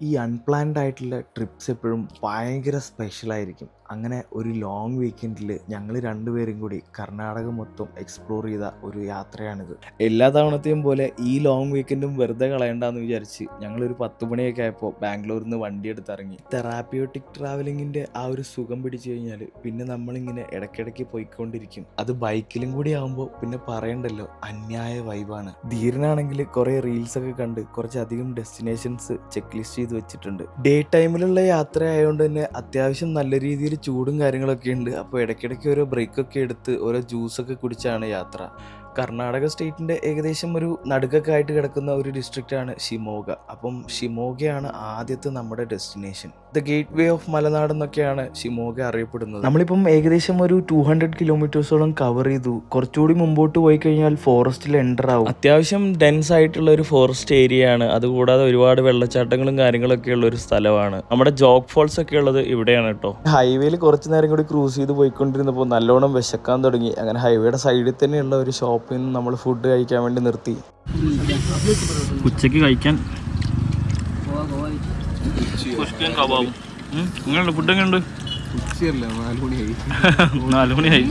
ഈ അൺപ്ലാൻഡ് ആയിട്ടുള്ള ട്രിപ്സ് എപ്പോഴും ഭയങ്കര സ്പെഷ്യലായിരിക്കും. അങ്ങനെ ഒരു ലോങ് വീക്കെൻഡിൽ ഞങ്ങൾ രണ്ടുപേരും കൂടി കർണാടക മൊത്തം എക്സ്പ്ലോർ ചെയ്ത ഒരു യാത്രയാണിത്. എല്ലാ തവണത്തെയും പോലെ ഈ ലോങ് വീക്കെൻഡും വെറുതെ കളയണ്ടെന്ന് വിചാരിച്ച് ഞങ്ങളൊരു 10 മണിയൊക്കെ ആയപ്പോൾ ബാംഗ്ലൂരിൽ നിന്ന് വണ്ടി എടുത്തിറങ്ങി. തെറാപ്യൂട്ടിക് ട്രാവലിങ്ങിൻ്റെ ആ ഒരു സുഖം പിടിച്ചു കഴിഞ്ഞാൽ പിന്നെ നമ്മളിങ്ങനെ ഇടയ്ക്കിടയ്ക്ക് പോയിക്കൊണ്ടിരിക്കും. അത് ബൈക്കിലും കൂടി ആകുമ്പോൾ പിന്നെ പറയണ്ടല്ലോ, അന്യായ വൈബാണ്. ധീരനാണെങ്കിൽ കുറേ റീൽസൊക്കെ കണ്ട് കുറച്ചധികം ഡെസ്റ്റിനേഷൻസ് ചെക്ക് ലിസ്റ്റ് ചെയ്ത് വെച്ചിട്ടുണ്ട്. ഡേ ടൈമിലുള്ള യാത്ര ആയതുകൊണ്ട് തന്നെ അത്യാവശ്യം നല്ല രീതിയിൽ ചൂടും കാര്യങ്ങളൊക്കെ ഉണ്ട്. അപ്പോൾ ഇടയ്ക്കിടയ്ക്ക് ഓരോ ബ്രേക്കൊക്കെ എടുത്ത് ഓരോ ജ്യൂസൊക്കെ കുടിച്ചാണ് യാത്ര. കർണാടക സ്റ്റേറ്റിൻ്റെ ഏകദേശം ഒരു നടുക്കൊക്കെ ആയിട്ട് കിടക്കുന്ന ഒരു ഡിസ്ട്രിക്റ്റാണ് ഷിമോഗ. അപ്പം ഷിമോഗയാണ് ആദ്യത്തെ നമ്മുടെ destination. The gateway of Malnad എന്നൊക്കെയാണ് ഷിമോഗ അറിയപ്പെടുന്നത്. നമ്മളിപ്പം ഏകദേശം ഒരു 200 കിലോമീറ്റേഴ്സോളം കവർ ചെയ്തു. കുറച്ചുകൂടി മുമ്പോട്ട് പോയി കഴിഞ്ഞാൽ ഫോറസ്റ്റിൽ എൻ്റർ ആവും. അത്യാവശ്യം ഡെൻസ് ആയിട്ടുള്ള ഒരു ഫോറസ്റ്റ് ഏരിയ ആണ്. അതുകൂടാതെ ഒരുപാട് വെള്ളച്ചാട്ടങ്ങളും കാര്യങ്ങളൊക്കെ ഉള്ള ഒരു സ്ഥലമാണ്. നമ്മുടെ ജോഗ് ഫോൾസ് ഒക്കെ ഉള്ളത് ഇവിടെയാണ് കേട്ടോ. ഹൈവേയിൽ കുറച്ച് നേരം കൂടി ക്രൂസ് ചെയ്ത് പോയിക്കൊണ്ടിരുന്നപ്പോൾ നല്ലോണം വിശക്കാൻ തുടങ്ങി. അങ്ങനെ ഹൈവേയുടെ സൈഡിൽ തന്നെയുള്ള ഒരു ഷോപ്പിൽ നിന്ന് നമ്മൾ ഫുഡ് കഴിക്കാൻ വേണ്ടി നിർത്തി. ഉച്ചക്ക് കഴിക്കാൻ ഫുഡ് എങ്ങനെയുണ്ട്? 4 മണിയായി.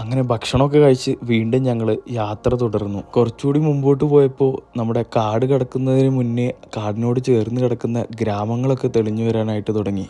അങ്ങനെ ഭക്ഷണമൊക്കെ കഴിച്ച് വീണ്ടും ഞങ്ങൾ യാത്ര തുടർന്നു. കുറച്ചുകൂടി മുമ്പോട്ട് പോയപ്പോൾ നമ്മുടെ കാട് കിടക്കുന്നതിന് മുന്നേ കാടിനോട് ചേർന്ന് കിടക്കുന്ന ഗ്രാമങ്ങളൊക്കെ തെളിഞ്ഞു വരാനായിട്ട് തുടങ്ങി.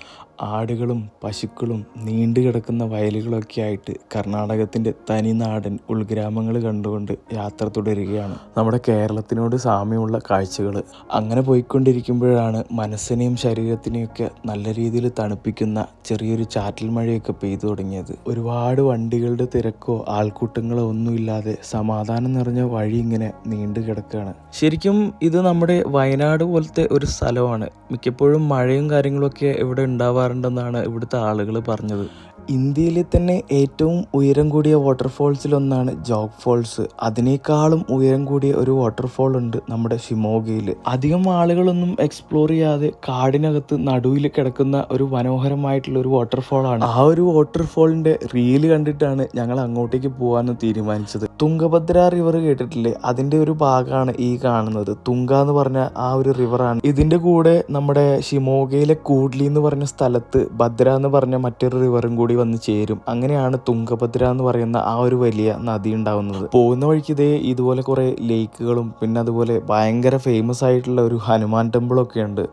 ആടുകളും പശുക്കളും നീണ്ടു കിടക്കുന്ന വയലുകളൊക്കെ ആയിട്ട് കർണാടകത്തിൻ്റെ തനിനാടൻ ഉൾഗ്രാമങ്ങൾ കണ്ടുകൊണ്ട് യാത്ര തുടരുകയാണ്. നമ്മുടെ കേരളത്തിനോട് സാമ്യമുള്ള കാഴ്ചകൾ. അങ്ങനെ പോയിക്കൊണ്ടിരിക്കുമ്പോഴാണ് മനസ്സിനെയും ശരീരത്തിനെയൊക്കെ നല്ല രീതിയിൽ തണുപ്പിക്കുന്ന ചെറിയൊരു ചാറ്റൽ മഴയൊക്കെ പെയ്തു തുടങ്ങിയത്. ഒരുപാട് വണ്ടികളുടെ തിരക്കോ ആൾക്കൂട്ടങ്ങളോ ഒന്നുമില്ലാതെ സമാധാനം നിറഞ്ഞ വഴി ഇങ്ങനെ നീണ്ടു കിടക്കുകയാണ്. ശരിക്കും ഇത് നമ്മുടെ വയനാട് പോലത്തെ ഒരു സ്ഥലമാണ്. മിക്കപ്പോഴും മഴയും കാര്യങ്ങളൊക്കെ ഇവിടെ ഉണ്ടാവാറുണ്ടെന്നാണ് ഇവിടുത്തെ ആളുകൾ പറഞ്ഞത്. ഇന്ത്യയിലെ തന്നെ ഏറ്റവും ഉയരം കൂടിയ വാട്ടർഫോൾസിലൊന്നാണ് ജോഗ് ഫോൾസ്. അതിനേക്കാളും ഉയരം കൂടിയ ഒരു വാട്ടർഫോൾ ഉണ്ട് നമ്മുടെ ഷിമോഗയിൽ. അധികം ആളുകളൊന്നും എക്സ്പ്ലോർ ചെയ്യാതെ കാടിനകത്ത് നടുവിൽ കിടക്കുന്ന ഒരു മനോഹരമായിട്ടുള്ള ഒരു വാട്ടർഫോൾ ആണ്. ആ ഒരു വാട്ടർഫോളിന്റെ റീല് കണ്ടിട്ടാണ് ഞങ്ങൾ അങ്ങോട്ടേക്ക് പോകാമെന്ന് തീരുമാനിച്ചത്. തുംഗഭദ്ര റിവർ കേട്ടിട്ടില്ലേ? അതിന്റെ ഒരു ഭാഗമാണ് ഈ കാണുന്നത്. തുങ്ക എന്ന് പറഞ്ഞ ആ ഒരു റിവറാണ്. ഇതിന്റെ കൂടെ നമ്മുടെ ഷിമോഗയിലെ കൂഡ്ലി എന്ന് പറഞ്ഞ സ്ഥലത്ത് ഭദ്ര എന്ന് പറഞ്ഞ മറ്റൊരു റിവറും കൂടി വന്ന് ചേരും. അങ്ങനെയാണ് തുംഗഭദ്ര എന്ന് പറയുന്ന ആ ഒരു വലിയ നദി ഉണ്ടാവുന്നത്. പോകുന്ന വഴിക്ക് ഇതുപോലെ കുറെ ലേക്കുകളും പിന്നെ അതുപോലെ ഭയങ്കര ഫേമസ് ആയിട്ടുള്ള ഒരു ഹനുമാൻ ടെമ്പിളൊക്കെ ഉണ്ട്.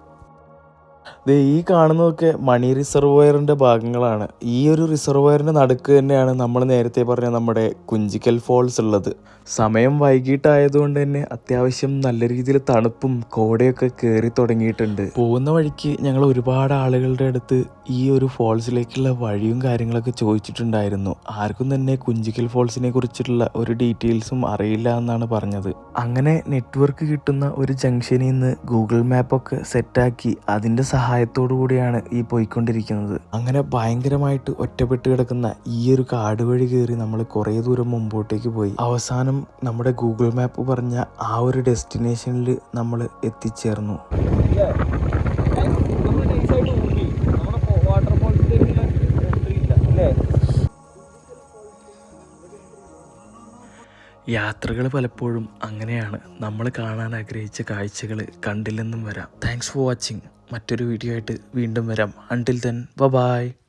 ഈ കാണുന്നതൊക്കെ മണി റിസർവോയറിൻ്റെ ഭാഗങ്ങളാണ്. ഈ ഒരു റിസർവോയറിൻ്റെ നടുക്ക് തന്നെയാണ് നമ്മൾ നേരത്തെ പറഞ്ഞ നമ്മുടെ കുഞ്ചിക്കൽ ഫോൾസ് ഉള്ളത്. സമയം വൈകിട്ടായതുകൊണ്ട് തന്നെ അത്യാവശ്യം നല്ല രീതിയിൽ തണുപ്പും കോടയൊക്കെ കയറി തുടങ്ങിയിട്ടുണ്ട്. പോകുന്ന വഴിക്ക് ഞങ്ങൾ ഒരുപാട് ആളുകളുടെ അടുത്ത് ഈ ഒരു ഫോൾസിലേക്കുള്ള വഴിയും കാര്യങ്ങളൊക്കെ ചോദിച്ചിട്ടുണ്ടായിരുന്നു. ആർക്കും തന്നെ കുഞ്ചിക്കൽ ഫോൾസിനെ കുറിച്ചിട്ടുള്ള ഒരു ഡീറ്റെയിൽസും അറിയില്ല എന്നാണ് പറഞ്ഞത്. അങ്ങനെ നെറ്റ്വർക്ക് കിട്ടുന്ന ഒരു ജംഗ്ഷനിൽ നിന്ന് ഗൂഗിൾ മാപ്പൊക്കെ സെറ്റാക്കി അതിൻ്റെ സഹായത്തോടു കൂടിയാണ് ഈ പോയിക്കൊണ്ടിരിക്കുന്നത്. അങ്ങനെ ഭയങ്കരമായിട്ട് ഒറ്റപ്പെട്ട് കിടക്കുന്ന ഈ ഒരു കാട് വഴി കയറി നമ്മൾ കുറേ ദൂരം മുമ്പോട്ടേക്ക് പോയി. അവസാനം നമ്മുടെ ഗൂഗിൾ മാപ്പ് പറഞ്ഞ ആ ഒരു ഡെസ്റ്റിനേഷനിൽ നമ്മൾ എത്തിച്ചേർന്നു. യാത്രകൾ പലപ്പോഴും അങ്ങനെയാണ്. നമ്മൾ കാണാൻ ആഗ്രഹിച്ച കാഴ്ചകൾ കണ്ടില്ലെന്നും വരാം. Thanks for watching. മറ്റൊരു വീഡിയോ ആയിട്ട് വീണ്ടും വരാം. Until then bye.